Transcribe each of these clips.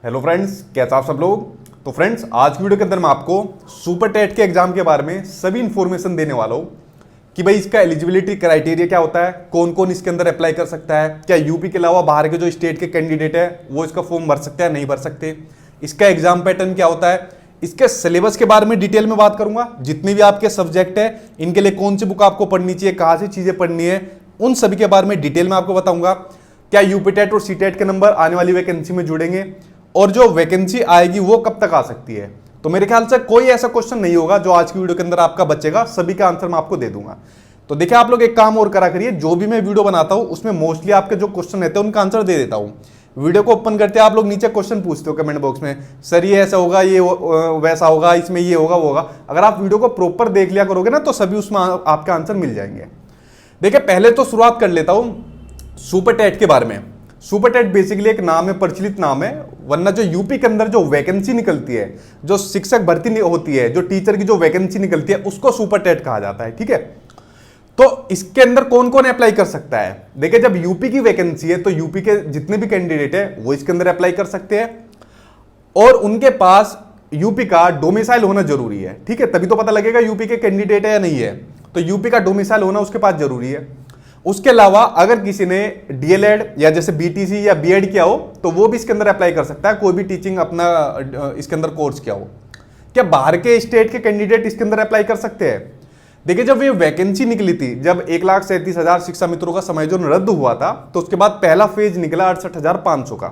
Hello friends, कैसे आप सब लोग। तो फ्रेंड्स, आज की वीडियो के अंदर मैं आपको सुपर टेट के एग्जाम के बारे में सभी इंफॉर्मेशन देने वाला हूं कि भाई इसका एलिजिबिलिटी क्राइटेरिया क्या होता है, कौन कौन इसके अंदर अप्लाई कर सकता है, क्या यूपी के अलावा बाहर के जो स्टेट के कैंडिडेट है वो इसका फॉर्म भर सकते हैं नहीं भर सकते, इसका एग्जाम पैटर्न क्या होता है, इसके सिलेबस के बारे में डिटेल में बात करूंगा। जितने भी आपके सब्जेक्ट है इनके लिए कौन सी बुक आपको पढ़नी चाहिए, कहां से चीजें पढ़नी है, उन सभी के बारे में डिटेल में आपको बताऊंगा। क्या यूपी टेट और सी टेट के नंबर आने वाली वैकेंसी में जुड़ेंगे और जो वैकेंसी आएगी वो कब तक आ सकती है। तो मेरे ख्याल से कोई ऐसा क्वेश्चन नहीं होगा जो आज की वीडियो के अंदर आपका बचेगा, सभी का आंसर मैं आपको दे दूंगा। तो देखिए, आप लोग एक काम और करा करिए, जो भी मैं वीडियो बनाता हूं उसमें मोस्टली आपके जो क्वेश्चन रहते हैं उनका आंसर दे देता हूं। वीडियो को ओपन करते हैं, आप लोग नीचे क्वेश्चन पूछते हो कमेंट बॉक्स में, सर ये ऐसा होगा, ये वैसा होगा, इसमें ये होगा वो होगा। अगर आप वीडियो को प्रॉपर देख लिया करोगे ना तो सभी उसमें आपका आंसर मिल जाएंगे। देखिए, पहले तो शुरुआत कर लेता हूं सुपर टेट के बारे में। सुपर टेट बेसिकली एक नाम है, प्रचलित नाम है, वरना जो यूपी के अंदर जो वैकेंसी निकलती है, जो शिक्षक भर्ती होती है, जो टीचर की जो वैकेंसी निकलती है उसको सुपर टेट कहा जाता है। ठीक है, तो इसके अंदर कौन कौन अप्लाई कर सकता है। देखिए, जब यूपी की वैकेंसी है तो यूपी के जितने भी कैंडिडेट है वो इसके अंदर अप्लाई कर सकते हैं और उनके पास यूपी का डोमिसाइल होना जरूरी है। ठीक है, तभी तो पता लगेगा यूपी के कैंडिडेट है या नहीं है। तो यूपी का डोमिसाइल होना उसके पास जरूरी है। उसके अलावा अगर किसी ने डीएलएड या जैसे बीटीसी या बीएड किया हो तो वो भी इसके अंदर अप्लाई कर सकता है, कोई भी टीचिंग अपना इसके अंदर कोर्स किया हो। क्या बाहर के स्टेट के कैंडिडेट इसके अंदर अप्लाई कर सकते हैं। देखिए, जब ये वैकेंसी निकली थी, जब 1,37,000 शिक्षा मित्रों का समय जो रद्द हुआ था तो उसके बाद पहला फेज निकला 68,500 का।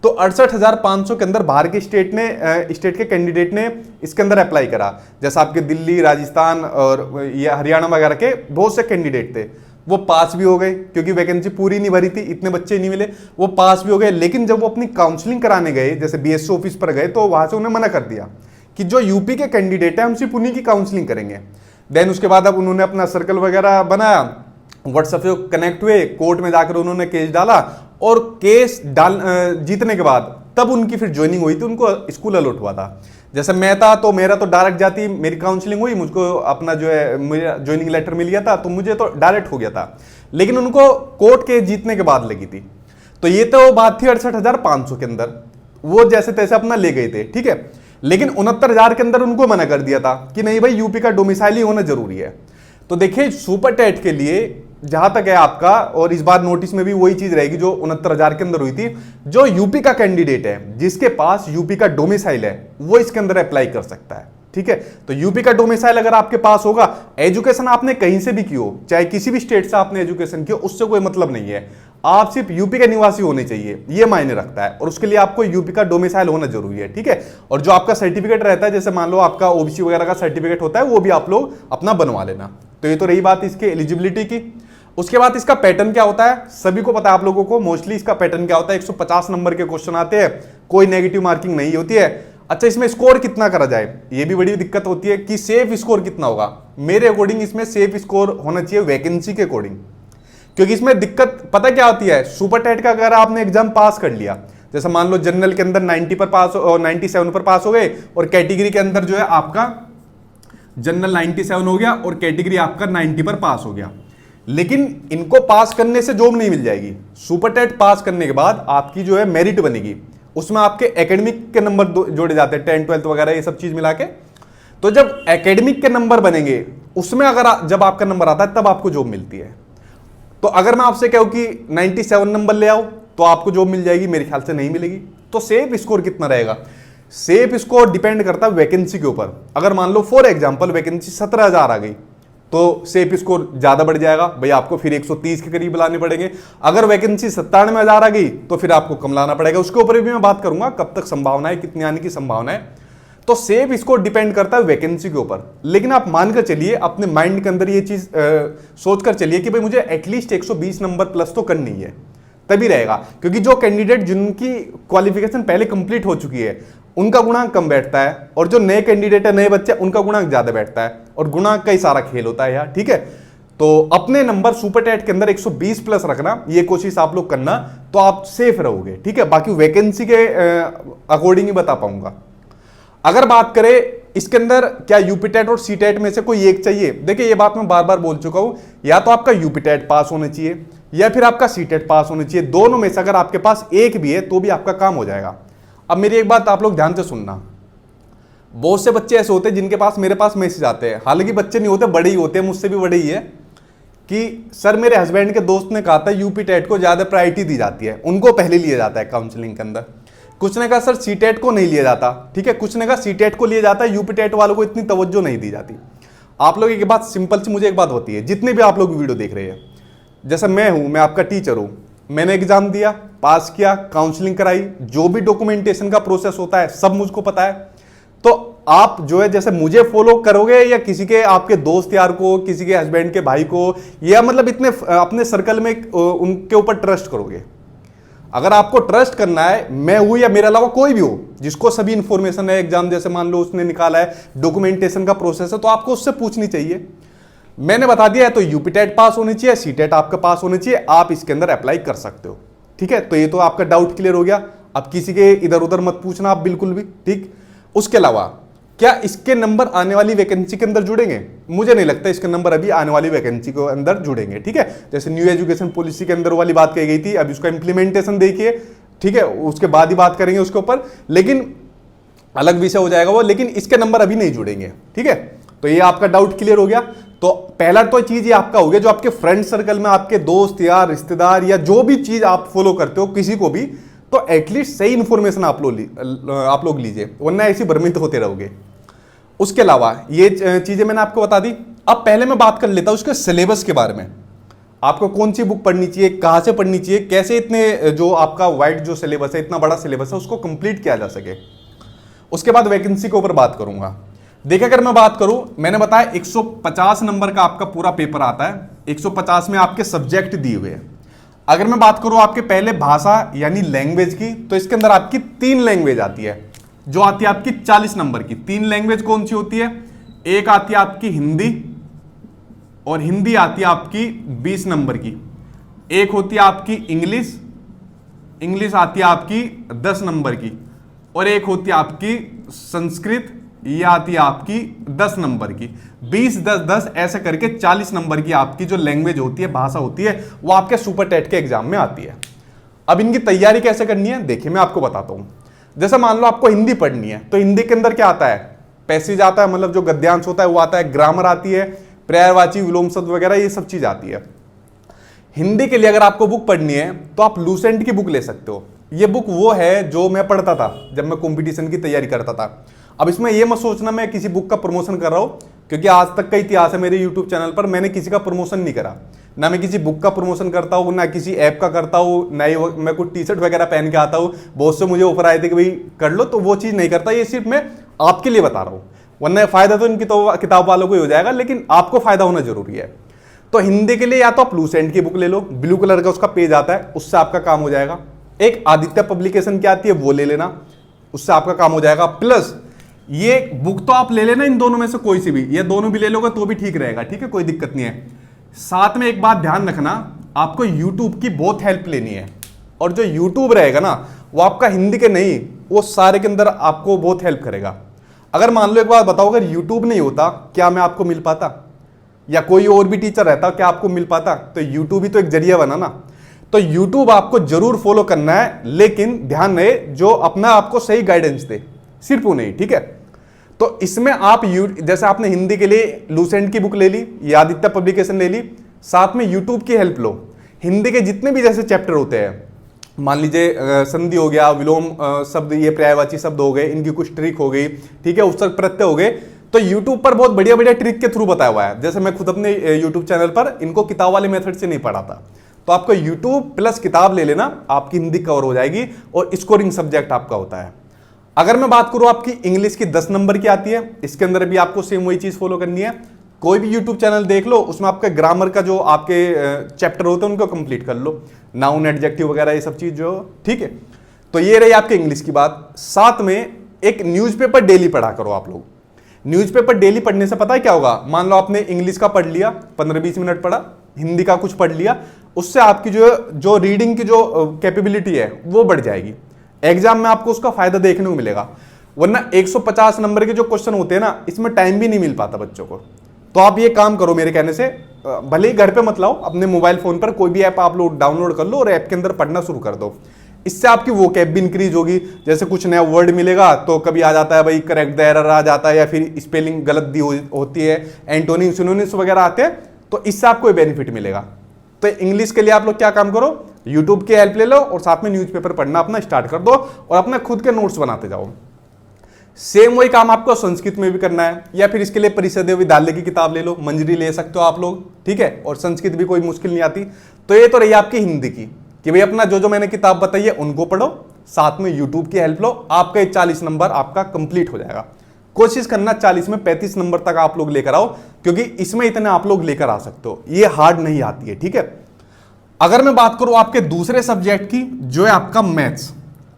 तो 68,500 के अंदर बाहर के स्टेट के कैंडिडेट ने इसके अंदर अप्लाई करा। जैसा आपके दिल्ली, राजस्थान और या हरियाणा वगैरह के बहुत से कैंडिडेट थे, वो पास भी हो गए क्योंकि वैकेंसी पूरी नहीं भरी थी, इतने बच्चे नहीं मिले, वो पास भी हो गए। लेकिन जब वो अपनी काउंसलिंग कराने गए, जैसे बीएससी ऑफिस पर गए, तो वहां से उन्हें मना कर दिया कि जो यूपी के कैंडिडेट है हम सिर्फ उन्हीं की काउंसलिंग करेंगे। देन उसके बाद अब उन्होंने अपना सर्कल वगैरह बनाया, व्हाट्सएप पे कनेक्ट हुए, कोर्ट में जाकर उन्होंने केस डाला और केस जीतने के बाद तब उनकी फिर ज्वाइनिंग हुई थी, उनको स्कूल अलॉट हुआ था। जैसे मैं था तो मेरा तो डायरेक्ट जाती, मेरी काउंसलिंग हुई, मुझको अपना जो है मेरा ज्वाइनिंग लेटर मिल गया था, तो मुझे तो डायरेक्ट हो गया था। लेकिन उनको कोर्ट केस जीतने के बाद लगी थी। तो ये तो बात थी 68,500 के अंदर, वो जैसे तैसे अपना ले गए थे। ठीक है, लेकिन 69,000 के अंदर उनको मना कर दिया था कि नहीं भाई, यूपी का डोमिसाइल ही होना जरूरी है। तो देखिए, सुपर टेट के लिए जहां तक है आपका, और इस बार नोटिस में भी वही चीज रहेगी जो 69,000 के अंदर हुई थी, जो यूपी का कैंडिडेट है जिसके पास यूपी का डोमिसाइल है वो इसके अंदर अप्लाई कर सकता है। ठीक है, तो यूपी का डोमिसाइल अगर आपके पास होगा, एजुकेशन आपने कहीं से भी की हो, चाहे किसी भी स्टेट से आपने एजुकेशन की हो, उससे कोई मतलब नहीं है, आप सिर्फ यूपी के निवासी होने चाहिए, ये मायने रखता है। और उसके लिए आपको यूपी का डोमिसाइल होना जरूरी है। ठीक है, और जो आपका सर्टिफिकेट रहता है, जैसे मान लो आपका ओबीसी वगैरह का सर्टिफिकेट होता है, वो भी आप लोग अपना बनवा लेना। तो ये तो रही बात इसके एलिजिबिलिटी की। उसके बाद इसका पैटर्न क्या होता है, सभी को पता है आप लोगों को, मोस्टली इसका पैटर्न क्या होता है। 150 नंबर के क्वेश्चन आते हैं, कोई नेगेटिव मार्किंग नहीं होती है। अच्छा, इसमें स्कोर कितना करा जाए, ये भी बड़ी दिक्कत होती है कि सेफ स्कोर कितना होगा। मेरे अकॉर्डिंग इसमें सेफ स्कोर होना चाहिए वैकेंसी के अकॉर्डिंग, क्योंकि इसमें दिक्कत पता क्या होती है, सुपर टेट का अगर आपने एग्जाम पास कर लिया, जैसे मान लो जनरल के अंदर 90 पर पास और 97 पर पास हो गए, और कैटेगरी के अंदर जो है आपका जनरल 97 हो गया और कैटेगरी आपका 90 पर पास हो गया, लेकिन इनको पास करने से जॉब नहीं मिल जाएगी। सुपर टेट पास करने के बाद आपकी जो है मेरिट बनेगी, उसमें आपके एकेडमिक के नंबर जोड़े जाते हैं, 10, 12 वगैरह ये सब चीज मिला के। तो जब एकेडमिक के नंबर बनेंगे उसमें अगर जब आपका नंबर आता है तब आपको जॉब मिलती है। तो अगर मैं आपसे कहूं कि 97 नंबर ले आओ तो आपको जॉब मिल जाएगी, मेरे ख्याल से नहीं मिलेगी। तो सेफ स्कोर कितना रहेगा, सेफ स्कोर डिपेंड करता है वैकेंसी के ऊपर। अगर मान लो फॉर एग्जांपल वैकेंसी 17,000 आ गई तो सेफ स्कोर ज्यादा बढ़ जाएगा, भाई आपको फिर 130 के करीब लाने पड़ेंगे। अगर वैकेंसी 97,000 आ गई तो फिर आपको कम लाना पड़ेगा। उसके ऊपर भी मैं बात करूंगा, कब तक संभावना है, कितनी आने की संभावना है। तो सेफ स्कोर डिपेंड करता है वैकेंसी के ऊपर। लेकिन आप मानकर चलिए, अपने माइंड के अंदर ये चीज सोचकर चलिए कि भाई मुझे एटलीस्ट 120 नंबर प्लस तो करनी है, तभी रहेगा। क्योंकि जो कैंडिडेट जिनकी क्वालिफिकेशन पहले कंप्लीट हो चुकी है उनका गुणांक कम बैठता है, और जो नए कैंडिडेट है, नए बच्चे, उनका गुणांक ज्यादा बैठता है, और गुणांक का ही सारा खेल होता है यार। ठीक है, तो अपने नंबर सुपर टेट के अंदर 120 प्लस रखना, ये कोशिश आप लोग करना, तो आप सेफ रहोगे। ठीक है, बाकी वैकेंसी के अकॉर्डिंग ही बता पाऊंगा। अगर बात करें इसके अंदर क्या यूपी टेट और सी टेट में से कोई एक चाहिए, देखिए ये बात मैं बार बार बोल चुका हूं, या तो आपका यूपी टेट पास होना चाहिए या फिर आपका सी टेट पास होना चाहिए। दोनों में से अगर आपके पास एक भी है तो भी आपका काम हो जाएगा। अब मेरी एक बात आप लोग ध्यान से सुनना, बहुत से बच्चे ऐसे होते हैं जिनके पास मेरे पास मैसेज आते हैं, हालांकि बच्चे नहीं होते, बड़े ही होते हैं, मुझसे भी बड़े ही है, कि सर मेरे हस्बैंड के दोस्त ने कहा था यूपी टेट को ज़्यादा प्रायोरिटी दी जाती है, उनको पहले लिया जाता है काउंसलिंग के अंदर। कुछ ने कहा सर सी टेट को नहीं लिया जाता, ठीक है, कुछ ने कहा सी टेट को लिया जाता है, यूपी टेट वालों को इतनी तवज्जो नहीं दी जाती। आप लोग एक बात सिंपल सी मुझे एक बात होती है, जितने भी आप लोग वीडियो देख रहे हैं, जैसे मैं हूं, मैं आपका टीचर हूं, मैंने एग्जाम दिया, पास किया, काउंसलिंग कराई, जो भी डॉक्यूमेंटेशन का प्रोसेस होता है सब मुझको पता है। तो आप जो है जैसे मुझे फॉलो करोगे या किसी के आपके दोस्त यार को, किसी के हस्बैंड के भाई को, या मतलब इतने अपने सर्कल में उनके ऊपर ट्रस्ट करोगे। अगर आपको ट्रस्ट करना है, मैं हूं या मेरे अलावा कोई भी हो जिसको सभी इंफॉर्मेशन है, एग्जाम जैसे मान लो उसने निकाला है, डॉक्यूमेंटेशन का प्रोसेस है, तो आपको उससे पूछनी चाहिए। मैंने बता दिया है तो यूपी टेट पास होनी चाहिए, सी टेट आपका पास होनी चाहिए, आप इसके अंदर अप्लाई कर सकते हो। ठीक है, तो ये तो आपका डाउट क्लियर हो गया। अब किसी के इधर उधर मत पूछना आप बिल्कुल भी, ठीक। उसके अलावा क्या इसके नंबर आने वाली वैकेंसी के अंदर जुड़ेंगे? मुझे नहीं लगता इसके नंबर अभी आने वाली वैकेंसी के अंदर जुड़ेंगे। ठीक है, जैसे न्यू एजुकेशन पॉलिसी के अंदर वाली बात कही गई थी, अभी उसका इंप्लीमेंटेशन देखिए, ठीक है, उसके बाद ही बात करेंगे उसके ऊपर, लेकिन अलग विषय हो जाएगा वो, लेकिन इसके नंबर अभी नहीं जुड़ेंगे। ठीक है, तो ये आपका डाउट क्लियर हो गया। तो पहला तो चीज ये आपका हो गया, जो आपके फ्रेंड सर्कल में आपके दोस्त या रिश्तेदार या जो भी चीज आप फॉलो करते हो किसी को भी, तो एटलीस्ट सही इंफॉर्मेशन आप लोग लीजिए, वरना ऐसी भ्रमित होते रहोगे। उसके अलावा ये चीजें मैंने आपको बता दी। अब पहले मैं बात कर लेता हूं उसके सिलेबस के बारे में, आपको कौन सी बुक पढ़नी चाहिए, कहां से पढ़नी चाहिए, कैसे इतने जो आपका वाइड जो सिलेबस है, इतना बड़ा सिलेबस है, उसको कंप्लीट किया जा सके। उसके बाद वैकेंसी के ऊपर बात करूंगा। देखिए, अगर मैं बात करूं, मैंने बताया 150 नंबर का आपका पूरा पेपर आता है, 150 में आपके सब्जेक्ट दिए हुए हैं। अगर मैं बात करूं आपके पहले भाषा यानी लैंग्वेज की, तो इसके अंदर आपकी 3 लैंग्वेज आती है, जो आती है आपकी 40 नंबर की। 3 लैंग्वेज कौन सी होती है? एक आती है आपकी हिंदी, और हिंदी आती है आपकी 20 नंबर की। एक होती है आपकी इंग्लिश, इंग्लिश आती है आपकी 10 नंबर की। और एक होती है आपकी संस्कृत, ये आती है आपकी 10 नंबर की। 20 10 10 ऐसे करके 40 नंबर की आपकी जो लैंग्वेज होती है, भाषा होती है, वो आपके सुपर टेट के एग्जाम में आती है। अब इनकी तैयारी कैसे करनी है, देखिए मैं आपको बताता हूं। जैसे मान लो आपको हिंदी पढ़नी है, तो हिंदी के अंदर क्या आता है? पैसेज आता है, मतलब जो गद्यांश होता है वो आता है, ग्रामर आती है, पर्यायवाची, विलोम शब्द वगैरह, ये सब चीज आती है। हिंदी के लिए अगर आपको बुक पढ़नी है तो आप लूसेंट की बुक ले सकते हो। ये बुक वो है जो मैं पढ़ता था जब मैं कंपटीशन की तैयारी करता था। अब इसमें ये मत सोचना मैं किसी बुक का प्रमोशन कर रहा हूं, क्योंकि आज तक का इतिहास है मेरे यूट्यूब चैनल पर, मैंने किसी का प्रमोशन नहीं करा, ना मैं किसी बुक का प्रमोशन करता हूँ, ना किसी ऐप का करता हूँ, ना ही मैं कुछ टी शर्ट वगैरह पहन के आता हूँ। बहुत से मुझे ऑफर आए थे कि भाई कर लो, तो वो चीज़ नहीं करता। ये सिर्फ मैं आपके लिए बता रहा हूँ, वरना फायदा तो इन किताब वालों को ही हो जाएगा, लेकिन आपको फायदा होना जरूरी है। तो हिंदी के लिए या तो आप लूसेंट की बुक ले लो, ब्लू कलर का उसका पेज आता है, उससे आपका काम हो जाएगा। एक आदित्य पब्लिकेशन की आती है, वो ले लेना, उससे आपका काम हो जाएगा। प्लस ये बुक तो आप ले लेना इन दोनों में से कोई सी भी, ये दोनों भी ले लोगे तो भी ठीक रहेगा, ठीक है, कोई दिक्कत नहीं है। साथ में एक बात ध्यान रखना, आपको यूट्यूब की बहुत हेल्प लेनी है, और जो यूट्यूब रहेगा ना वो आपका हिंदी के नहीं, वो सारे के अंदर आपको बहुत हेल्प करेगा। अगर मान लो एक बात बताओ, अगर यूट्यूब नहीं होता क्या मैं आपको मिल पाता, या कोई और भी टीचर रहता क्या आपको मिल पाता? तो यूट्यूब ही तो एक जरिया बना ना। तो यूट्यूब आपको जरूर फॉलो करना है, लेकिन ध्यान रहे जो अपना आपको सही गाइडेंस दे, सिर्फ वो नहीं, ठीक है। तो इसमें आप जैसे आपने हिंदी के लिए लूसेंट की बुक ले ली या आदित्य पब्लिकेशन ले ली, साथ में यूट्यूब की हेल्प लो। हिंदी के जितने भी जैसे चैप्टर होते हैं, मान लीजिए संधि हो गया, विलोम शब्द, ये पर्यायवाची शब्द हो गए, इनकी कुछ ट्रिक हो गई, ठीक है, उपसर्ग प्रत्यय हो गए, तो यूट्यूब पर बहुत बढ़िया बढ़िया ट्रिक के थ्रू बताया हुआ है। जैसे मैं खुद अपने यूट्यूब चैनल पर इनको किताब वाले मेथड से नहीं पढ़ाता, तो आपको यूट्यूब प्लस किताब ले लेना, आपकी हिंदी कवर हो जाएगी, और स्कोरिंग सब्जेक्ट आपका होता है। अगर मैं बात करूं आपकी इंग्लिश की 10 नंबर की आती है, इसके अंदर भी आपको सेम वही चीज फॉलो करनी है। कोई भी यूट्यूब चैनल देख लो, उसमें आपका ग्रामर का जो आपके चैप्टर होते हैं उनको कंप्लीट कर लो, नाउन एडजेक्टिव वगैरह ये सब चीज जो, ठीक है। तो ये रही आपके इंग्लिश की बात। साथ में एक न्यूज़पेपर डेली पढ़ा करो आप लोग। न्यूज़पेपर डेली पढ़ने से पता है क्या होगा? मान लो आपने इंग्लिश का पढ़ लिया, 15-20 मिनट पढ़ा, हिंदी का कुछ पढ़ लिया, उससे आपकी जो रीडिंग की जो कैपेबिलिटी है वो बढ़ जाएगी। एग्जाम में आपको उसका फायदा देखने को मिलेगा। वरना 150 नंबर के जो क्वेश्चन होते हैं ना, इसमें टाइम भी नहीं मिल पाता बच्चों को। तो आप ये काम करो मेरे कहने से, भले ही घर पे मत लाओ, अपने मोबाइल फोन पर कोई भी ऐप आप लोग डाउनलोड कर लो और ऐप के अंदर पढ़ना शुरू कर दो। इससे आपकी वोकैब भी इंक्रीज होगी। जैसे कुछ नया वर्ड मिलेगा तो कभी आ जाता है भाई करेक्ट द एरर आ जाता है, या फिर स्पेलिंग गलत दी होती है, एंटोनिम सिनोनिम्स वगैरह आते हैं, तो इससे आपको बेनिफिट मिलेगा। तो इंग्लिश के लिए आप लोग क्या काम करो, यूट्यूब की हेल्प ले लो और साथ में न्यूज़पेपर पढ़ना अपना स्टार्ट कर दो और अपने खुद के नोट्स बनाते जाओ। सेम वही काम आपको संस्कृत में भी करना है, या फिर इसके लिए परिषद विद्यालय की किताब ले लो, मंजरी ले सकते हो आप लोग, ठीक है। और संस्कृत भी कोई मुश्किल नहीं आती। तो ये तो रही आपकी हिंदी की कि भाई अपना जो मैंने किताब बताई है उनको पढ़ो, साथ में यूट्यूब की हेल्प लो, आपका 40 नंबर आपका कंप्लीट हो जाएगा। कोशिश करना 40 में 35 नंबर तक आप लोग लेकर आओ, क्योंकि इसमें इतने आप लोग लेकर आ सकते हो, ये हार्ड नहीं आती है, ठीक है। अगर मैं बात करूं आपके दूसरे सब्जेक्ट की, जो है आपका मैथ्स।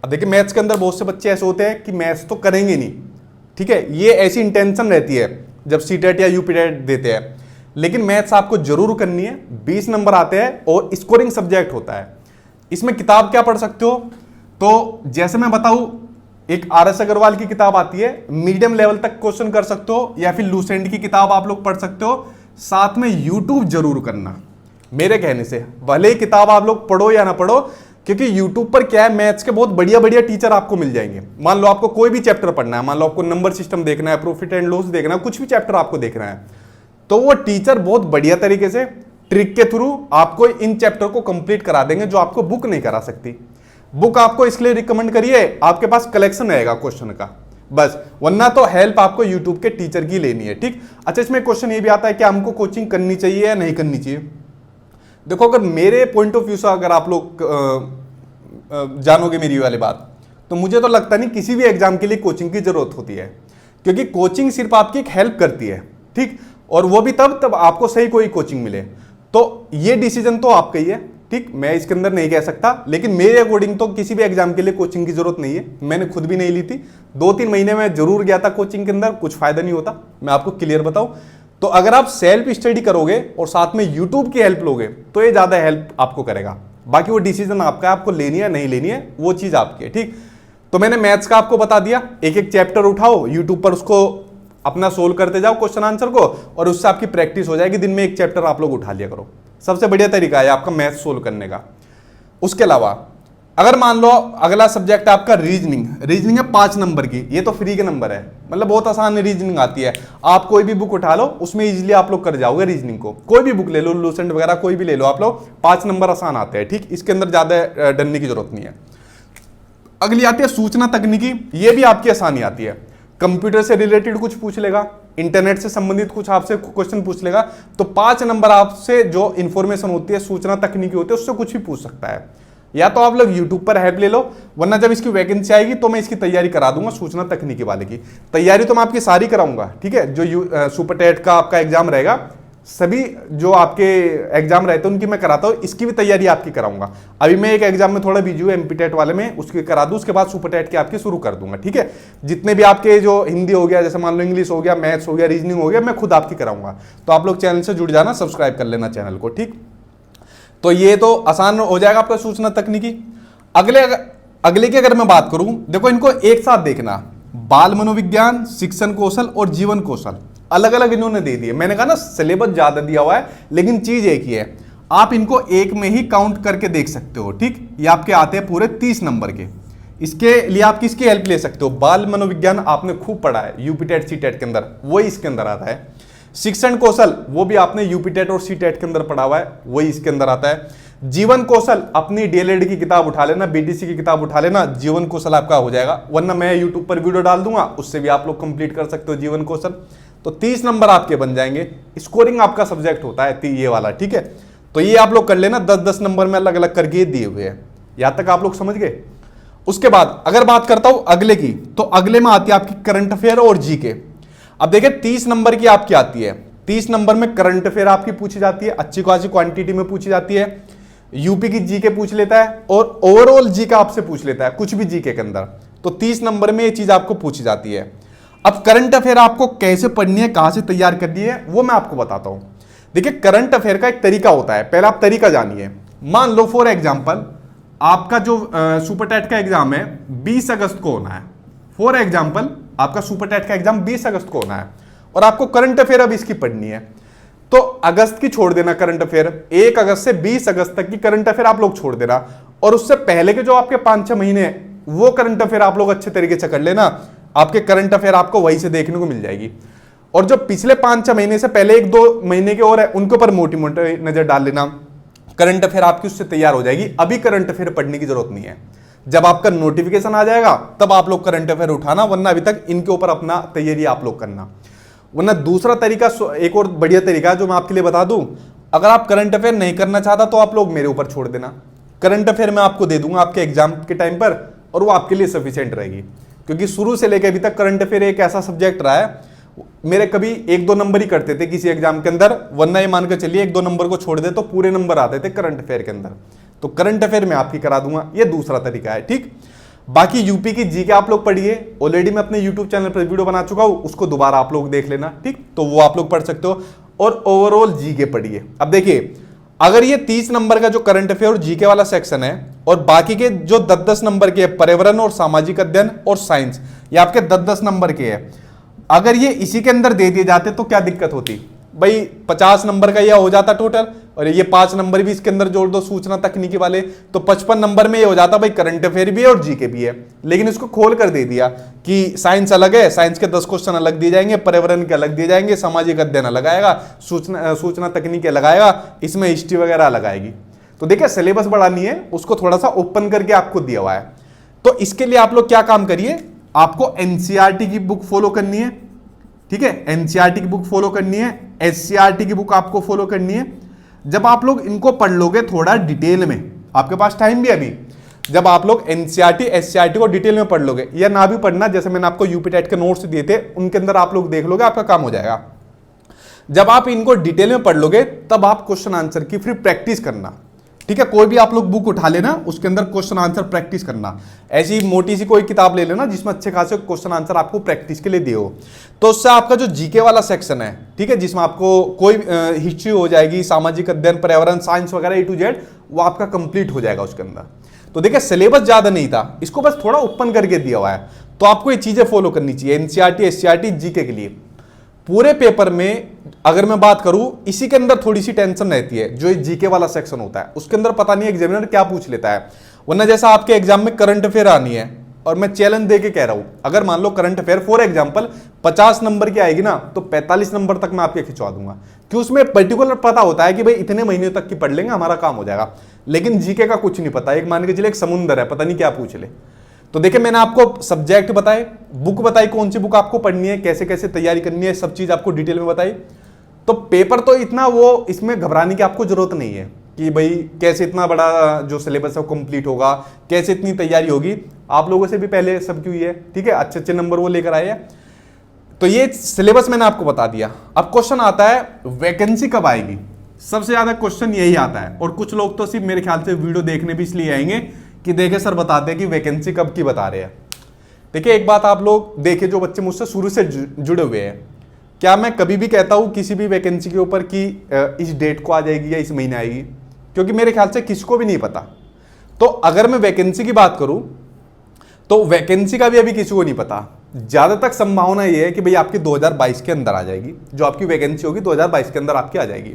अब देखिए मैथ्स के अंदर बहुत से बच्चे ऐसे होते हैं कि मैथ्स तो करेंगे नहीं, ठीक है, ये ऐसी इंटेंशन रहती है जब सीटेट या यूपीटेट देते हैं, लेकिन मैथ्स आपको जरूर करनी है। 20 नंबर आते हैं और स्कोरिंग सब्जेक्ट होता है। इसमें किताब क्या पढ़ सकते हो, तो जैसे मैं बताऊं, एक RS अग्रवाल की किताब आती है, मीडियम लेवल तक क्वेश्चन कर सकते हो, या फिर लूसेंट की किताब आप लोग पढ़ सकते हो। साथ में यूट्यूब जरूर करना मेरे कहने से, भले ही किताब आप लोग पढ़ो या ना पढ़ो, क्योंकि यूट्यूब पर क्या है, मैथ्स के बहुत बढ़िया बढ़िया टीचर आपको मिल जाएंगे। मान लो आपको कोई भी चैप्टर पढ़ना है, मान लो आपको नंबर सिस्टम देखना है, प्रॉफिट एंड लॉस देखना है, कुछ भी चैप्टर आपको देखना है, तो वो टीचर बहुत बढ़िया तरीके से ट्रिक के थ्रू आपको इन चैप्टर को कंप्लीट करा देंगे, जो आपको बुक नहीं करा सकती। बुक आपको इसलिए रिकमेंड करिए, आपके पास कलेक्शन रहेगा क्वेश्चन का बस, वरना तो हेल्प आपको यूट्यूब के टीचर की लेनी है, ठीक। अच्छा, इसमें क्वेश्चन ये भी आता है कि हमको कोचिंग करनी चाहिए या नहीं करनी चाहिए। देखो, अगर मेरे पॉइंट ऑफ व्यू से अगर आप लोग जानोगे मेरी वाली बात, तो मुझे तो लगता नहीं किसी भी एग्जाम के लिए कोचिंग की जरूरत होती है, क्योंकि कोचिंग सिर्फ आपकी एक हेल्प करती है, ठीक, और वो भी तब आपको सही कोई कोचिंग मिले। तो ये डिसीजन तो आपका ही है, ठीक, मैं इसके अंदर नहीं कह सकता, लेकिन मेरे अकॉर्डिंग तो किसी भी एग्जाम के लिए कोचिंग की जरूरत नहीं है। मैंने खुद भी नहीं ली थी, 2-3 महीने में जरूर गया था कोचिंग के अंदर, कुछ फायदा नहीं होता, मैं आपको क्लियर बताऊं। तो अगर आप सेल्फ स्टडी करोगे और साथ में यूट्यूब की हेल्प लोगे, तो ये ज्यादा हेल्प आपको करेगा। बाकी वो डिसीजन आपका है, आपको लेनी है नहीं लेनी है वो चीज आपकी है, ठीक। तो मैंने मैथ्स का आपको बता दिया, एक एक चैप्टर उठाओ, यूट्यूब पर उसको अपना सोल्व करते जाओ क्वेश्चन आंसर को, और उससे आपकी प्रैक्टिस हो जाएगी। दिन में एक चैप्टर आप लोग उठा लिया करो, सबसे बढ़िया तरीका है आपका मैथ्स सोल्व करने का। उसके अलावा अगर मान लो अगला सब्जेक्ट आपका रीजनिंग है 5 नंबर की, ये तो फ्री के नंबर है, मतलब बहुत आसान रीजनिंग आती है। आप कोई भी बुक उठा लो, उसमें इजीली आप लोग कर जाओगे रीजनिंग को। कोई भी बुक ले लो, लूसेंट वगैरह कोई भी ले लो आप लोग, 5 नंबर आसान आते हैं, ठीक, इसके अंदर ज्यादा डरने की जरूरत नहीं है। अगली आती है सूचना तकनीकी, ये भी आपकी आसानी आती है। कंप्यूटर से रिलेटेड कुछ पूछ लेगा, इंटरनेट से संबंधित कुछ आपसे क्वेश्चन पूछ लेगा, तो 5 नंबर आपसे जो इंफॉर्मेशन होती है सूचना तकनीकी होती है, उससे कुछ भी पूछ सकता है। या तो आप लोग यूट्यूब पर हेल्प ले लो, वरना जब इसकी वैकेंसी आएगी तो मैं इसकी तैयारी करा दूंगा। सूचना तकनीकी वाले की तैयारी तो मैं आपकी सारी कराऊंगा, ठीक है। जो सुपर टेट का आपका एग्जाम रहेगा, सभी जो आपके एग्जाम रहते हैं उनकी मैं कराता हूँ, इसकी भी तैयारी आपकी कराऊंगा। अभी मैं एक एग्जाम में थोड़ा बिजी हूँ, एमपी टेट वाले में, उसकी करा दूँ, उसके बाद सुपर टेट की आपकी शुरू कर दूंगा, ठीक है। जितने भी आपके जो हिंदी हो गया, जैसे मान लो इंग्लिश हो गया, मैथ्स हो गया, रीजनिंग हो गया, मैं खुद आपकी कराऊंगा। तो आप लोग चैनल से जुड़ जाना, सब्सक्राइब कर लेना चैनल को, ठीक। तो ये तो आसान हो जाएगा आपका सूचना तकनीकी। अगले की अगर मैं बात करूं, देखो इनको एक साथ देखना, बाल मनोविज्ञान, शिक्षण कौशल और जीवन कौशल, अलग अलग इन्होंने दे दिए। मैंने कहा ना सिलेबस ज्यादा दिया हुआ है, लेकिन चीज एक ही है, आप इनको एक में ही काउंट करके देख सकते हो, ठीक। ये आपके आते हैं पूरे 30 नंबर के। इसके लिए आप किसकी हेल्प ले सकते हो, बाल मनोविज्ञान आपने खूब पढ़ा है यूपी टेट सी टेट के अंदर, वही इसके अंदर आता है। शिक्षण कौशल वो भी आपने यूपी टेट और सी टेट के अंदर पढ़ा हुआ है, वही इसके अंदर आता है। जीवन कौशल अपनी डीएलएड की किताब उठा लेना, बीडीसी की किताब उठा लेना, जीवन कौशल आपका हो जाएगा। वरना मैं यूट्यूब पर वीडियो डाल दूंगा, उससे भी आप लोग कंप्लीट कर सकते हो जीवन कौशल। तो 30 नंबर आपके बन जाएंगे। स्कोरिंग आपका सब्जेक्ट होता है ये वाला, ठीक है। तो ये आप लोग कर लेना, 10-10 नंबर में अलग अलग करके दिए हुए हैं। यहां तक आप लोग समझ गए। उसके बाद अगर बात करता हूं अगले की, तो अगले में आती है आपकी करंट अफेयर और जीके। अब देखिए 30 नंबर की आपकी आती है, 30 नंबर में करंट अफेयर आपकी पूछी जाती है, अच्छी खासी क्वांटिटी में पूछी जाती है। यूपी की जीके पूछ लेता है और ओवरऑल जीके आपसे पूछ लेता है, कुछ भी जीके के अंदर। तो 30 नंबर में ये चीज आपको पूछी जाती है। अब करंट अफेयर आपको कैसे पढ़नी है, कहां से तैयार करनी है, वो मैं आपको बताता हूं। देखिए करंट अफेयर का एक तरीका होता है, पहले आप तरीका जानिए। मान लो फॉर एग्जाम्पल आपका जो सुपर टेट का एग्जाम है 20 अगस्त को होना है। फॉर एग्जाम्पल आपका सुपर टेट का एग्जाम 20 अगस्त को होना है और आपको करंट अफेयर अब इसकी पढ़नी है, तो अगस्त की छोड़ देना करंट अफेयर, 1 अगस्त से 20 अगस्त तक की करंट अफेयर आप लोग छोड़ देना और उससे पहले के जो आपके 5-6 महीने हैं वो करंट अफेयर आप लोग अच्छे तरीके से कर लेना, आपके करंट अफेयर आपको वहीं से देखने को मिल जाएगी। और जो पिछले 5-6 महीने से पहले 1-2 महीने के और है उनके ऊपर मोटी मोटी नजर डाल लेना, करंट अफेयर आपकी उससे तैयार हो जाएगी। अभी करंट अफेयर पढ़ने की जरूरत नहीं है, जब आपका नोटिफिकेशन आ जाएगा तब आप लोग करंट अफेयर उठाना, वरना अभी तक इनके ऊपर अपना तैयारी आप लोग करना। वरना दूसरा तरीका, एक और बढ़िया तरीका जो मैं आपके लिए बता दूं, अगर आप करंट अफेयर नहीं करना चाहता तो आप लोग मेरे ऊपर छोड़ देना, करंट अफेयर मैं आपको दे दूंगा आपके एग्जाम के टाइम पर, और वो आपके लिए सफिशिएंट रहेगी। क्योंकि शुरू से लेकर अभी तक करंट अफेयर एक ऐसा सब्जेक्ट रहा है, मेरे कभी 1-2 नंबर ही करते थे किसी एग्जाम के अंदर, वरना ये मान कर चलिए 1-2 नंबर को छोड़ दे तो पूरे नंबर आते थे करंट अफेयर के अंदर। तो करंट अफेयर मैं आपकी करा दूंगा, ये दूसरा तरीका है, ठीक। बाकी यूपी की जीके आप लोग पढ़िए, ऑलरेडी मैं अपने यूट्यूब चैनल पर वीडियो बना चुका हूं, उसको दोबारा आप लोग देख लेना, ठीक। तो वो आप लोग पढ़ सकते हो, और ओवरऑल जीके पढ़िए। अब देखिए, अगर ये 30 नंबर का जो करंट अफेयर और जीके वाला सेक्शन है, और बाकी के जो 10-10 नंबर के पर्यावरण और सामाजिक अध्ययन और साइंस, ये आपके 10-10 नंबर के हैं, अगर ये इसी के अंदर दे दिए जाते तो क्या दिक्कत होती भाई, 50 नंबर का ये हो जाता टोटल, और ये 5 नंबर भी इसके अंदर जोड़ दो सूचना तकनीकी वाले, तो 55 नंबर में ये हो जाता भाई करंट अफेयर भी है और जीके भी है। लेकिन इसको खोल कर दे दिया कि साइंस अलग है, साइंस के 10 क्वेश्चन अलग दिए जाएंगे, पर्यावरण के अलग दिए जाएंगे, सामाजिक अध्ययन अलग आएगा, सूचना तकनीकी अलग आएगा, इसमें हिस्ट्री वगैरह अलग आएगी। तो देखिए सिलेबस बड़ा नहीं है, उसको थोड़ा सा ओपन करके आपको दिया हुआ है। तो इसके लिए आप लोग क्या काम करिए, आपको एनसीईआरटी की बुक फॉलो करनी है, ठीक है, एनसीईआरटी की बुक फॉलो करनी है, एससीईआरटी की बुक आपको फॉलो करनी है। जब आप लोग इनको पढ़ लोगे थोड़ा डिटेल में, आपके पास टाइम भी अभी, जब आप लोग एनसीईआरटी एससीईआरटी को डिटेल में पढ़ लोगे, या ना भी पढ़ना, जैसे मैंने आपको यूपी टेट के नोट्स दिए थे उनके अंदर आप लोग देख लोगे, आपका काम हो जाएगा। जब आप इनको डिटेल में पढ़ लोगे तब आप क्वेश्चन आंसर की फिर प्रैक्टिस करना, ठीक है। कोई भी आप लोग बुक उठा लेना, उसके अंदर क्वेश्चन आंसर प्रैक्टिस करना। ऐसी मोटी सी कोई किताब ले लेना जिसमें अच्छे खासे क्वेश्चन आंसर आपको प्रैक्टिस के लिए दिए हो, तो उससे आपका जो जीके वाला सेक्शन है, ठीक है, जिसमें आपको कोई हिस्ट्री हो जाएगी, सामाजिक अध्ययन, पर्यावरण, साइंस वगैरह A to Z, वो आपका कंप्लीट हो जाएगा उसके अंदर। तो देखिए सिलेबस ज्यादा नहीं था, इसको बस थोड़ा ओपन करके दिया हुआ है, तो आपको ये चीजें फॉलो करनी चाहिए एनसीईआरटी एससीईआरटी जीके के लिए। पूरे पेपर में अगर मैं बात करूं, इसी के अंदर थोड़ी सी टेंशन रहती है, जो जीके वाला सेक्शन होता है उसके अंदर पता नहीं एग्जामिनर क्या पूछ लेता है। वरना जैसा आपके एग्जाम में करंट अफेयर आनी है, और मैं चैलेंज दे के कह रहा हूं, अगर मान लो current affair for example 50 number की आएगी ना, तो 45 नंबर तक मैं आपके खिंचवा दूंगा, कि उसमें पर्टिकुलर पता होता है कि भाई इतने महीने तक की पढ़ लेंगे हमारा काम हो जाएगा। लेकिन जीके का कुछ नहीं पता, एक मान के चलिए एक समुंदर है, पता नहीं क्या पूछ ले। तो देखिए मैंने आपको सब्जेक्ट बताए, बुक बताई, कौन सी बुक आपको पढ़नी है, कैसे कैसे तैयारी करनी है, सब चीज आपको डिटेल में बताई। तो पेपर तो इतना वो, इसमें घबराने की आपको जरूरत नहीं है कि भाई कैसे इतना बड़ा जो सिलेबस है वो कंप्लीट होगा, कैसे इतनी तैयारी होगी। आप लोगों से भी पहले सबकी हुई है, ठीक है, अच्छे अच्छे नंबर वो लेकर आए हैं। तो ये सिलेबस मैंने आपको बता दिया। अब क्वेश्चन आता है वैकेंसी कब आएगी, सबसे ज्यादा क्वेश्चन यही आता है। और कुछ लोग तो सिर्फ मेरे ख्याल से वीडियो देखने भी इसलिए आएंगे कि देखे सर बताते हैं कि वैकेंसी कब की बता रहे हैं। देखिए एक बात आप लोग देखिए, जो बच्चे मुझसे शुरू से जुड़े हुए हैं, क्या मैं कभी भी कहता हूं किसी भी वैकेंसी के ऊपर कि इस डेट को आ जाएगी या इस महीने आएगी? क्योंकि मेरे ख्याल से किसी को भी नहीं पता। तो अगर मैं वैकेंसी की बात करूं तो वैकेंसी का भी अभी किसी को नहीं पता। ज्यादातर संभावना यह है कि भाई आपकी 2022 के अंदर आ जाएगी, जो आपकी वैकेंसी होगी 2022 के अंदर आपकी आ जाएगी।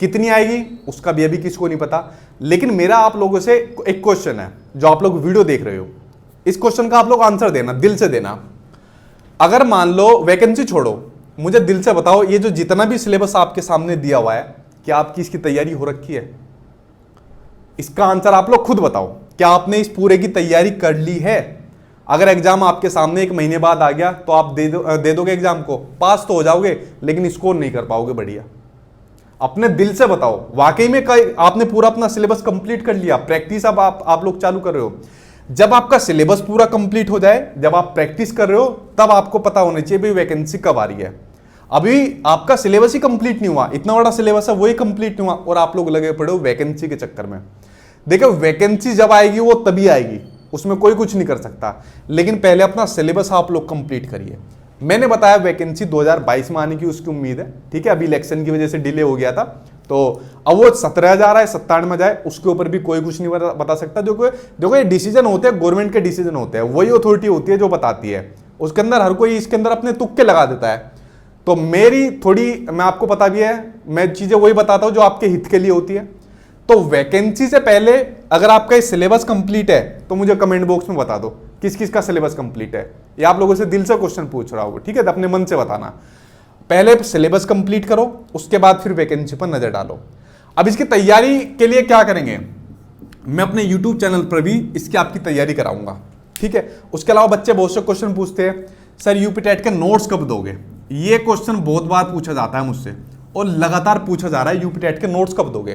कितनी आएगी उसका भी अभी किसी को नहीं पता। लेकिन मेरा आप लोगों से एक क्वेश्चन है, जो आप लोग वीडियो देख रहे हो, इस क्वेश्चन का आप लोग आंसर देना, दिल से देना। अगर मान लो वैकेंसी छोड़ो, मुझे दिल से बताओ, ये जो जितना भी सिलेबस आपके सामने दिया हुआ है, क्या आपकी इसकी तैयारी हो रखी है? इसका आंसर आप लोग खुद बताओ, क्या आपने इस पूरे की तैयारी कर ली है? अगर एग्जाम आपके सामने 1 महीने बाद आ गया तो आप दे दोगे एग्जाम को, पास तो हो जाओगे लेकिन स्कोर नहीं कर पाओगे बढ़िया। अपने दिल से बताओ, वाकई में आपने पूरा अपना सिलेबस कंप्लीट कर लिया? प्रैक्टिस अब आप लोग चालू कर रहे हो। जब आपका सिलेबस पूरा कंप्लीट हो जाए, जब आप प्रैक्टिस कर रहे हो, तब आपको पता होना चाहिए भाई वैकेंसी कब आ रही है। अभी आपका सिलेबस ही कंप्लीट नहीं हुआ, इतना बड़ा सिलेबस है वही कंप्लीट नहीं हुआ, और आप लोग लगे पड़े हो वैकेंसी के चक्कर में। देखो वैकेंसी जब आएगी वो तभी आएगी, उसमें कोई कुछ नहीं कर सकता। लेकिन पहले अपना सिलेबस आप लोग कंप्लीट करिए। मैंने बताया वैकेंसी 2022 में आने की उसकी उम्मीद है, ठीक है। अभी इलेक्शन की वजह से डिले हो गया था, तो अब वो 17 जा रहा है, 57 में जाए, उसके ऊपर भी कोई कुछ नहीं बता सकता। देखो ये डिसीजन होते हैं, गवर्नमेंट के डिसीजन होते हैं, वही अथॉरिटी होती है जो बताती है। उसके अंदर हर कोई इसके अंदर अपने तुक्के लगा देता है। तो मेरी थोड़ी, मैं आपको पता भी है, मैं चीजें वही बताता हूं जो आपके हित के लिए होती है। तो वैकेंसी से पहले अगर आपका सिलेबस कंप्लीट है तो मुझे कमेंट बॉक्स में बता दो किस किस का सिलेबस कंप्लीट है। ये आप लोगों से दिल से क्वेश्चन पूछ रहा हूँ, ठीक है, तो अपने मन से बताना। पहले सिलेबस कंप्लीट करो, उसके बाद फिर वैकेंसी पर नजर डालो। अब इसकी तैयारी के लिए क्या करेंगे, मैं अपने यूट्यूब चैनल पर भी इसकी आपकी तैयारी कराऊंगा, ठीक है। उसके अलावा बच्चे बहुत से क्वेश्चन पूछते हैं, सर यूपी टेट के नोट्स कब दोगे। ये क्वेश्चन बहुत बार पूछा जाता है मुझसे और लगातार पूछा जा रहा है, यूपी टेट के नोट्स कब दोगे।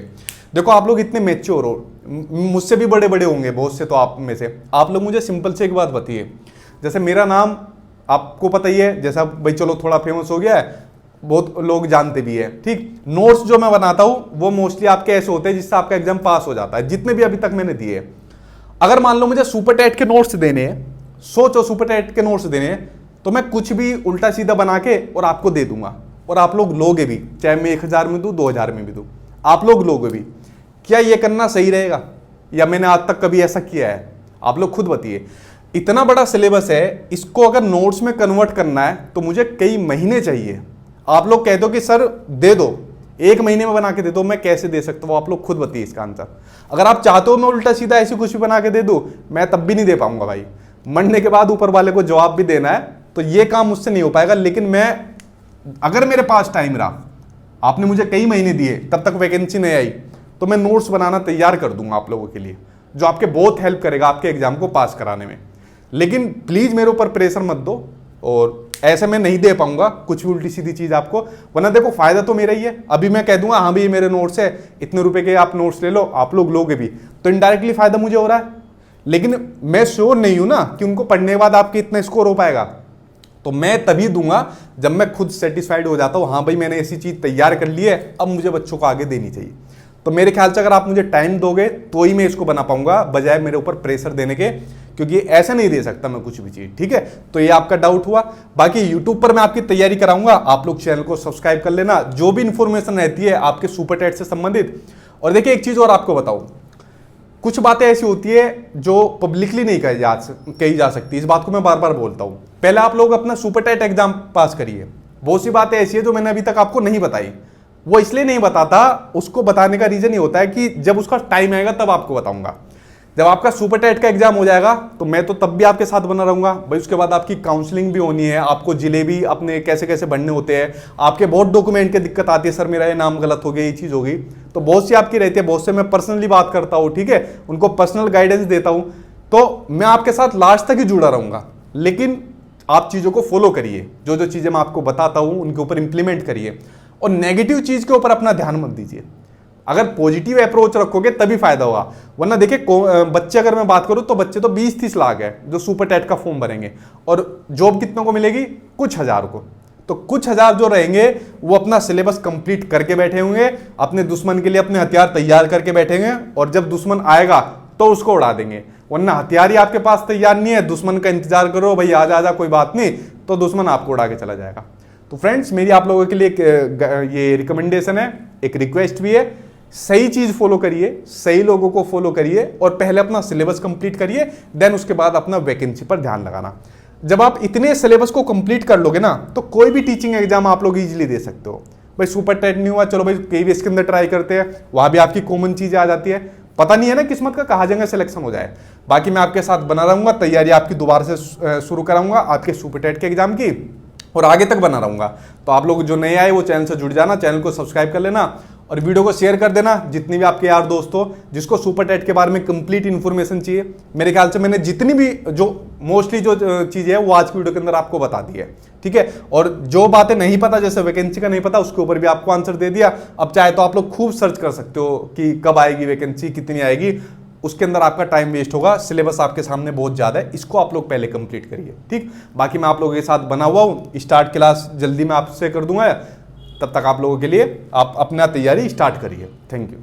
देखो आप लोग इतने मैच्योर हो, मुझसे भी बड़े बड़े होंगे बहुत से, तो आप में से आप लोग मुझे सिंपल से एक बात बताइए, जैसे मेरा नाम आपको पता ही है, जैसा भाई चलो थोड़ा फेमस हो गया है, बहुत लोग जानते भी है, ठीक। नोट्स जो मैं बनाता हूं वो मोस्टली आपके ऐसे होते हैं जिससे आपका एग्जाम पास हो जाता है, जितने भी अभी तक मैंने दिए। अगर मान लो मुझे सुपर टेट के नोट्स देने हैं, सोचो सुपर टेट के नोट्स देने हैं, तो मैं कुछ भी उल्टा सीधा बना के और आपको दे दूंगा, और आप लोग लोगे भी, चाहे मैं 1000 में दूं 2000 में भी दूं, आप लोग लोगे भी। क्या ये करना सही रहेगा, या मैंने आज तक कभी ऐसा किया है? आप लोग खुद बताइए। इतना बड़ा सिलेबस है, इसको अगर नोट्स में कन्वर्ट करना है तो मुझे कई महीने चाहिए। आप लोग कहते हो कि सर दे दो, 1 महीने में बना के दे दो, मैं कैसे दे सकता हूँ? आप लोग खुद बताइए इसका आंसर। अगर आप चाहते हो मैं उल्टा सीधा ऐसी कुछ भी बना के दे दूं, मैं तब भी नहीं दे पाऊंगा भाई। मरने के बाद ऊपर वाले को जवाब भी देना है, तो ये काम मुझसे नहीं हो पाएगा। लेकिन मैं, अगर मेरे पास टाइम रहा, आपने मुझे कई महीने दिए, तब तक वैकेंसी नहीं आई, तो मैं नोट्स बनाना तैयार कर दूंगा आप लोगों के लिए, जो आपके बहुत हेल्प करेगा आपके एग्जाम को पास कराने में। लेकिन प्लीज मेरे ऊपर प्रेशर मत दो, और ऐसे मैं नहीं दे पाऊंगा कुछ भी उल्टी सीधी चीज आपको, वरना देखो फायदा तो मेरा ही है। अभी मैं कह दूंगा हाँ भाई ये मेरे नोट्स है, इतने रुपए के आप नोट्स ले लो, आप लोग लोगे भी, तो इनडायरेक्टली फायदा मुझे हो रहा है। लेकिन मैं श्योर नहीं हूं ना कि उनको पढ़ने के बाद आपके इतना स्कोर हो पाएगा, तो मैं तभी दूंगा जब मैं खुद सेटिस्फाइड हो जाता हूं, हाँ भाई मैंने ऐसी चीज तैयार कर ली है, अब मुझे बच्चों को आगे देनी चाहिए। तो मेरे ख्याल से अगर आप मुझे टाइम दोगे तो ही मैं इसको बना पाऊंगा, बजाय मेरे ऊपर प्रेशर देने के, क्योंकि ऐसा नहीं दे सकता मैं कुछ भी चीज, ठीक है। तो ये आपका डाउट हुआ। बाकी यूट्यूब पर मैं आपकी तैयारी कराऊंगा, आप लोग चैनल को सब्सक्राइब कर लेना, जो भी इंफॉर्मेशन रहती है आपके सुपर टेट से संबंधित। और देखिए एक चीज और आपको बताऊं, कुछ बातें ऐसी होती है जो पब्लिकली नहीं कही जा सकती, इस बात को मैं बार बार बोलता हूं। पहले आप लोग अपना सुपर टेट एग्जाम पास करिए। बहुत सी बातें ऐसी है जो मैंने अभी तक आपको नहीं बताई, वो इसलिए नहीं बताता, उसको बताने का रीजन ये होता है कि जब उसका टाइम आएगा तब आपको बताऊंगा। जब आपका सुपर टेट का एग्जाम हो जाएगा तो मैं तो तब भी आपके साथ बना रहूंगा भाई। उसके बाद आपकी काउंसलिंग भी होनी है, आपको जिले भी अपने कैसे कैसे भरने होते हैं, आपके बहुत डॉक्यूमेंट की दिक्कत आती है, सर मेरा ये नाम गलत हो गया, ये चीज होगी, तो बहुत सी आपकी रहती है। बहुत से मैं पर्सनली बात करता हूँ, ठीक है, उनको पर्सनल गाइडेंस देता हूँ, तो मैं आपके साथ लास्ट तक ही जुड़ा रहूंगा। लेकिन आप चीजों को फॉलो करिए, जो जो चीजें मैं आपको बताता हूं उनके ऊपर इंप्लीमेंट करिए, और नेगेटिव चीज के ऊपर अपना ध्यान मत दीजिए। अगर पॉजिटिव अप्रोच रखोगे तभी फायदा होगा, वरना देखिए बच्चे, अगर मैं बात करूं तो बच्चे तो 20-30 लाख है जो सुपर टेट का फॉर्म भरेंगे, और जॉब कितनों को मिलेगी? कुछ हजार को। तो कुछ हजार जो रहेंगे वो अपना सिलेबस कंप्लीट करके बैठे होंगे, अपने दुश्मन के लिए अपने हथियार तैयार करके बैठेंगे, और जब दुश्मन आएगा तो उसको उड़ा देंगे। वरना हथियार ही आपके पास तैयार नहीं है, दुश्मन का इंतजार करो भाई आ जा कोई बात नहीं, तो दुश्मन आपको उड़ा के चला जाएगा। तो फ्रेंड्स मेरी आप लोगों के लिए ये रिकमेंडेशन है, एक रिक्वेस्ट भी है, सही चीज फॉलो करिए, सही लोगों को फॉलो करिए, और पहले अपना सिलेबस कंप्लीट करिए, देन उसके बाद अपना वैकेंसी पर ध्यान लगाना। जब आप इतने सिलेबस को कंप्लीट कर लोगे ना, तो कोई भी टीचिंग एग्जाम आप लोग इजीली दे सकते हो। भाई सुपर टेट नहीं हुआ, चलो भाई केवीएस के अंदर ट्राई करते हैं, वहां भी आपकी कॉमन चीजें आ जाती है, पता नहीं है ना किस्मत का कहाँ जगह सिलेक्शन हो जाए। बाकी मैं आपके साथ बना रहूंगा, तैयारी आपकी दोबारा से शुरू कराऊंगा आपके सुपर टेट के एग्जाम की, और आगे तक बना रहूंगा। तो आप लोग जो नए आए वो चैनल से जुड़ जाना, चैनल को सब्सक्राइब कर लेना, और वीडियो को शेयर कर देना जितनी भी आपके यार दोस्त हो जिसको सुपर टेट के बारे में कंप्लीट इन्फॉर्मेशन चाहिए। मेरे ख्याल से मैंने जितनी भी जो मोस्टली जो चीज़ें है वो आज की वीडियो के अंदर आपको बता दी है, ठीक है। और जो बातें नहीं पता, जैसे वैकेंसी का नहीं पता, उसके ऊपर भी आपको आंसर दे दिया। अब चाहे तो आप लोग खूब सर्च कर सकते हो कि कब आएगी वैकेंसी, कितनी आएगी, उसके अंदर आपका टाइम वेस्ट होगा। सिलेबस आपके सामने बहुत ज़्यादा है, इसको आप लोग पहले कंप्लीट करिए, ठीक। बाकी मैं आप लोगों के साथ बना हुआ हूँ, स्टार्ट क्लास जल्दी मैं आपसे कर दूंगा, तब तक आप लोगों के लिए आप अपना तैयारी स्टार्ट करिए। Thank you.